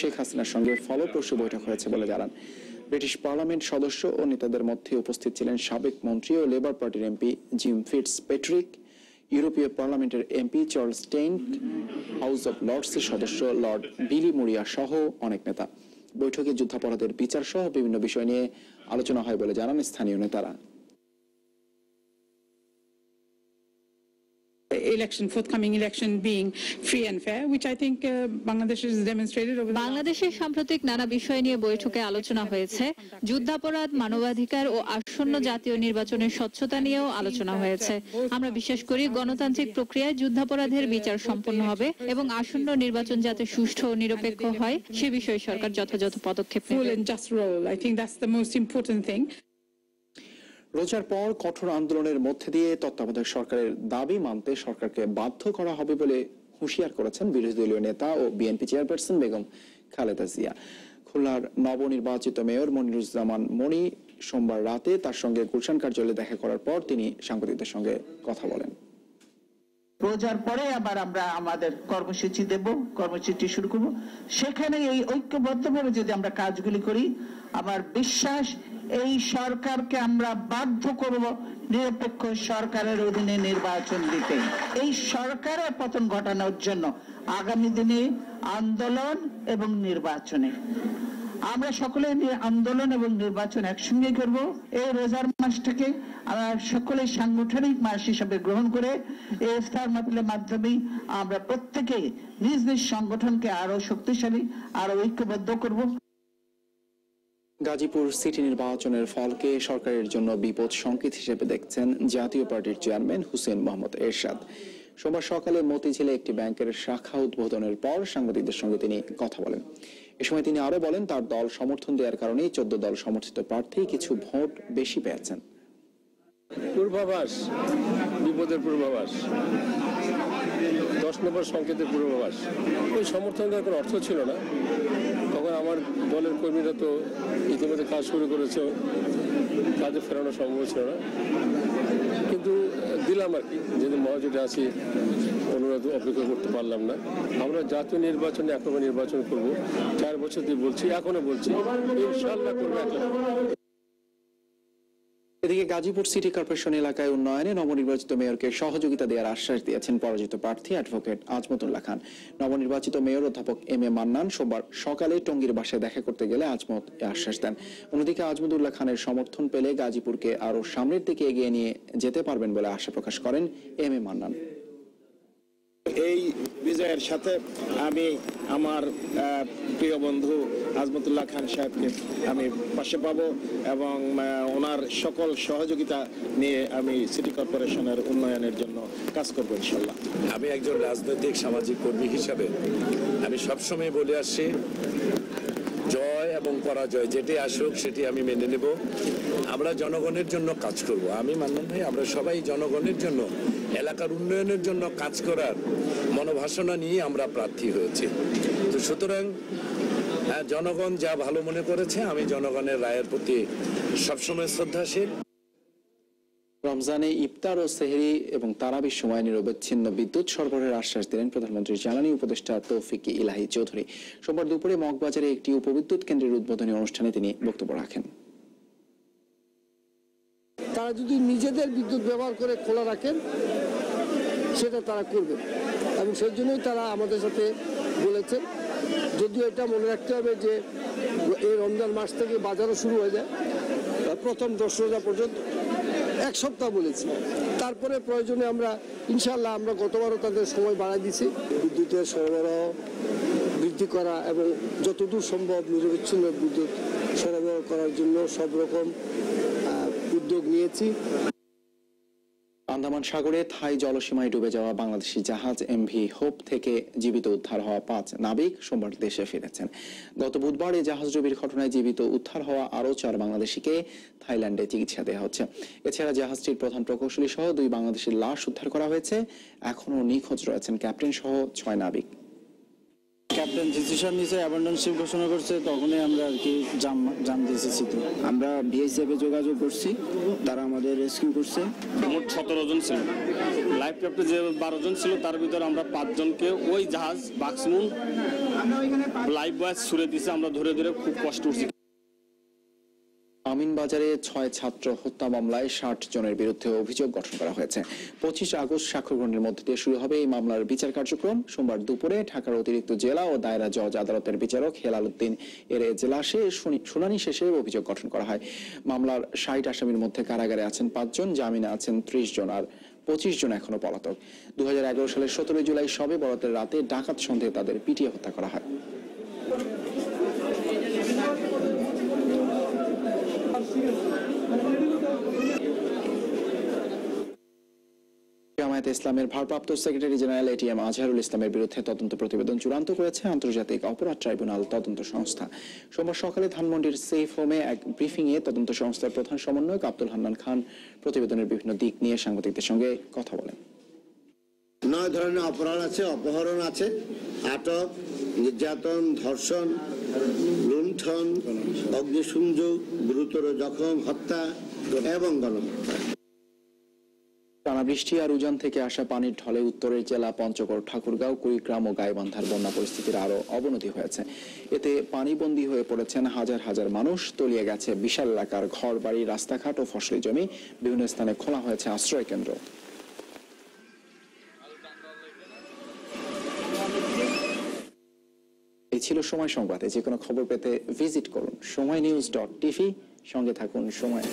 শেখ হাসিনার সঙ্গে ফলপ্রসূ বৈঠক হয়েছে বলে জানান। ব্রিটিশ পার্লামেন্ট সদস্য ও নেতাদের মধ্যে উপস্থিত ছিলেন সাবেক মন্ত্রী ও লেবার পার্টির এমপি জিম ফিটস পেট্রিক, ইউরোপীয় পার্লামেন্টের MP Charles Tain, House of লর্ডসের সদস্য লর্ড বিলি মুরিয়া সহ অনেক নেতা। বৈঠকে যুদ্ধাপরাধের বিচার সহ বিভিন্ন বিষয় নিয়ে আলোচনা হয় বলে জানান স্থানীয় নেতারা। Forthcoming election being free and fair, which I think Bangladesh has demonstrated over বাংলাদেশের সাম্প্রতিক নানা বিষয় নিয়ে বৈঠকে আলোচনা হয়েছে। যুদ্ধাপরাধ, মানবাধিকার ও আসন্ন জাতীয় নির্বাচনের স্বচ্ছতা নিয়েও আলোচনা হয়েছে। আমরা বিশ্বাস করি গণতান্ত্রিক প্রক্রিয়ায় যুদ্ধাপরাধের বিচার সম্পন্ন হবে এবং আসন্ন নির্বাচন যাতে সুষ্ঠু ও নিরপেক্ষ হয় সে বিষয়ে সরকার যথাযথ পদক্ষেপ নেবে। I think that's the most important thing. রোজার পর কঠোর আন্দোলনের মধ্যে দিয়ে তত্ত্বাবধায়ক সরকারের দাবি মানতে সরকারকে বাধ্য করা হবে বলে হুঁশিয়ার করেছেন বিরোধী দলীয় নেতা ও বিএনপি চেয়ারপারসন বেগম খালেদা জিয়া। খুলনার নবনির্বাচিত মেয়র মনিরুজ্জামান মনি সোমবার রাতে তার সঙ্গে গুলশান কার্যালয়ে দেখা করার পর তিনি সাংবাদিকদের সঙ্গে কথা বলেন। রোজার পরে আবার আমরা আমাদের কর্মসূচি দেব, কর্মসূচি শুরু করব। সেখানে এই ঐক্যবদ্ধভাবে যদি আমরা কাজগুলি করি, আমার বিশ্বাস এই সরকারকে আমরা বাধ্য করব নিরপেক্ষ সরকারের অধীনে নির্বাচন দিতে। এই সরকারের পতন ঘটানোর জন্য আগামী দিনে আন্দোলন এবং নির্বাচনে আমরা সকলে আন্দোলন এবং নির্বাচন একসঙ্গে করব। এই রোজার মাসটাকে আমরা সকলে সাংগঠনিক মাস হিসাবে গ্রহণ করে এই ইফতার মাহফিলের মাধ্যমে আমরা প্রত্যেকে নিজ নিজ সংগঠনকে আরো শক্তিশালী, আরো ঐক্যবদ্ধ করব। গাজীপুর সিটি নির্বাচনের ফলকে সরকারের জন্য বিপদ সংকেত হিসেবে দেখছেন জাতীয় পার্টির চেয়ারম্যান হুসেইন মোহাম্মদ এরশাদ। সোমবার সকালে মতিঝিলে একটি ব্যাংকের শাখা উদ্বোধনের পর সাংবাদিকদের সঙ্গে তিনি কথা বলেন। এ সময় তিনি আরো বলেন, তার দল সমর্থন দেওয়ার কারণেই 14 দল সমর্থিত প্রার্থী কিছু ভোট বেশি পেয়েছেন। পূর্বাভাস, বিপদের পূর্বাভাস, 10 নম্বর সংকেতের পূর্বাভাস। ওই সমর্থন দেওয়ার কোনো অর্থ ছিল না। তখন আমার দলের কর্মীরা তো ইতিমধ্যে কাজ শুরু করেছে, কাজে ফেরানো সম্ভব ছিল না, কিন্তু দিলাম আর কি। যেদিন মহাজোটে আছি অনুরোধ অপেক্ষা করতে পারলাম না। আমরা জাতীয় নির্বাচনে একবার নির্বাচন করব, 4 বছর দিয়ে বলছি, এখনো বলছি, ইনশাআল্লাহ করবো। এদিকে গাজীপুর সিটি কর্পোরেশন এলাকায় উন্নয়নে নবনির্বাচিত মেয়রকে সহযোগিতা দেওয়ার আশ্বাস দিয়েছেন পরাজিত প্রার্থী অ্যাডভোকেট আজমতুল্লাহ খান। নবনির্বাচিত মেয়র অধ্যাপক এম এ মান্নান সোমবার সকালে টঙ্গীর বাসায় দেখা করতে গেলে আজমত এ আশ্বাস দেন। অন্যদিকে আজমতুল্লাহ খানের সমর্থন পেলে গাজীপুরকে আরো সামনের দিকে এগিয়ে নিয়ে যেতে পারবেন বলে আশা প্রকাশ করেন এম এ মান্নান। এই বিজয়ের সাথে আমি আমার প্রিয় বন্ধু আজমতুল্লাহ খান সাহেবকে আমি পাশে পাবো এবং ওনার সকল সহযোগিতা নিয়ে আমি সিটি কর্পোরেশনের উন্নয়নের জন্য কাজ করবো ইনশাল্লাহ। আমি একজন রাজনৈতিক সামাজিক কর্মী হিসাবে আমি সবসময় বলে আসছি, জয় এবং পরাজয় যেটি আসুক সেটি আমি মেনে নেব। আমরা জনগণের জন্য কাজ করব। আমি মান্নান ভাই, আমরা সবাই জনগণের জন্য, এলাকার উন্নয়নের জন্য কাজ করার মনোবাসনা নিয়ে আমরা প্রার্থী হয়েছি। তো সুতরাং জনগণ যা ভালো মনে করেছে, আমি জনগণের রায়ের প্রতি সবসময় শ্রদ্ধাশীল। রমজানে ইফতার ও সেহরি এবং তারাবির সময় নিরবচ্ছিন্ন বিদ্যুৎ সরবরাহের আশ্বাস দিলেন প্রধানমন্ত্রীর জ্বালানি উপদেষ্টা তৌফিক ইলাহি চৌধুরী। সোমবার দুপুরে মগবাজারে একটি উপবিদ্যুৎ কেন্দ্রের উদ্বোধনী অনুষ্ঠানে তিনি বক্তব্য রাখেন। তারা যদি নিজেদের বিদ্যুৎ ব্যবহার করে খোলা রাখেন সেটা তারা করবে এবং সেই জন্যই তারা আমাদের সাথে বলেছেন। যদিও এটা মনে রাখতে হবে যে এই রমজান মাস থেকে বাজারও শুরু হয়ে যায়, প্রথম 10 রোজা পর্যন্ত 1 সপ্তাহ বলেছি। তারপরে প্রয়োজনে আমরা ইনশাআল্লাহ আমরা গতবারও তাদের সময় বাড়াই দিয়েছি। বিদ্যুতের সরবরাহ বৃদ্ধি করা এবং যতদূর সম্ভব নিরবিচ্ছিন্ন বিদ্যুৎ সরবরাহ করার জন্য সব রকম উদ্যোগ নিয়েছি। আন্দামান সাগরে থাই জলসীমায় ডুবে যাওয়া বাংলাদেশি জাহাজ এমভি হোপ থেকে জীবিত উদ্ধার হওয়া 5 নাবিক সোমবার দেশে ফিরেছেন। গত বুধবার এই জাহাজডুবির ঘটনায় জীবিত উদ্ধার হওয়া আরও 4 বাংলাদেশিকে থাইল্যান্ডে চিকিৎসা দেওয়া হচ্ছে। এছাড়া জাহাজটির প্রধান প্রকৌশলী সহ 2 বাংলাদেশের লাশ উদ্ধার করা হয়েছে। এখনও নিখোঁজ রয়েছেন ক্যাপ্টেন সহ 6 নাবিক। ক্যাপ্টেন ডিসিশন নিয়েছে, অ্যাবান্ডনশিপ ঘোষণা করছে, তখনই আমরা আর কি জাম দিয়েছি। আমরা বিএসএফে যোগাযোগ করছি, তারা আমাদের রেস্কিউ করছে। মোট 17 জন ছিল, লাইফ ক্রাফটে যে 12 জন ছিল তার ভিতরে আমরা 5 জনকে ওই জাহাজ বাক্সমুন লাইফ বয় ছুড়ে দিছে, আমরা ধরে ধরে খুব কষ্ট করছি। আমিনবাজারে 6 ছাত্র হত্যা মামলায় 60 জনের বিরুদ্ধে অভিযোগ গঠন করা হয়েছে। 25 আগস্ট স্বাক্ষর গ্রহণের মধ্যে দিয়ে শুরু হবে এই মামলার বিচার কার্যক্রম। সোমবার দুপুরে ঢাকার অতিরিক্ত জেলা ও দায়রা জজ আদালতের বিচারক হেলাল উদ্দিন এর এজলাসে শুনানি শেষে অভিযোগ গঠন করা হয়। মামলার 60 আসামির মধ্যে কারাগারে আছেন 5 জন, জামিনে আছেন 30 জন, আর 25 জন এখনো পলাতক। 2011 সালের 17 জুলাই শবে বরাতের রাতে ডাকাত সন্দেহে তাদের পিটিয়ে হত্যা করা হয়। জামায়াতে ইসলামের ভারপ্রাপ্ত সেক্রেটারি জেনারেল এটিএম আজহারুল ইসলামের বিরুদ্ধে তদন্ত প্রতিবেদন চূড়ান্ত করেছে আন্তর্জাতিক অপরাধ ট্রাইব্যুনাল তদন্ত সংস্থা। সোমবার সকালে ধানমন্ডির সেফ হোমে এক ব্রিফিংয়ে তদন্ত সংস্থার প্রধান সমন্বয়ক আব্দুল হান্নান খান প্রতিবেদনের বিভিন্ন দিক নিয়ে সাংবাদিকদের সঙ্গে কথা বলেন। 9 ধরনের অপরাধ আছে, অপহরণ আছে, আটক, নির্যাতন, ধর্ষণ, লুণ্ঠন, অগ্নিসংযোগ, গুরুতর জখম, হত্যা এবং গণহত্যা। টানা বৃষ্টি আর উজান থেকে আসা পানির ঢলে উত্তরের জেলা পঞ্চগড়, ঠাকুরগাঁও, কুড়িগ্রাম ও গাইবান্ধার বন্যা পরিস্থিতির আরো অবনতি হয়েছে। এতে পানিবন্দী হয়ে পড়েছেন হাজার হাজার মানুষ, তলিয়ে গেছে বিশাল এলাকার ঘর বাড়ি, রাস্তাঘাট ও ফসলি জমি। বিভিন্ন স্থানে খোলা হয়েছে আশ্রয় কেন্দ্র। এই ছিল সময় সংবাদে। যে কোনো খবর পেতে ভিজিট করুন সময়নিউজ.tv। সঙ্গে থাকুন সময়।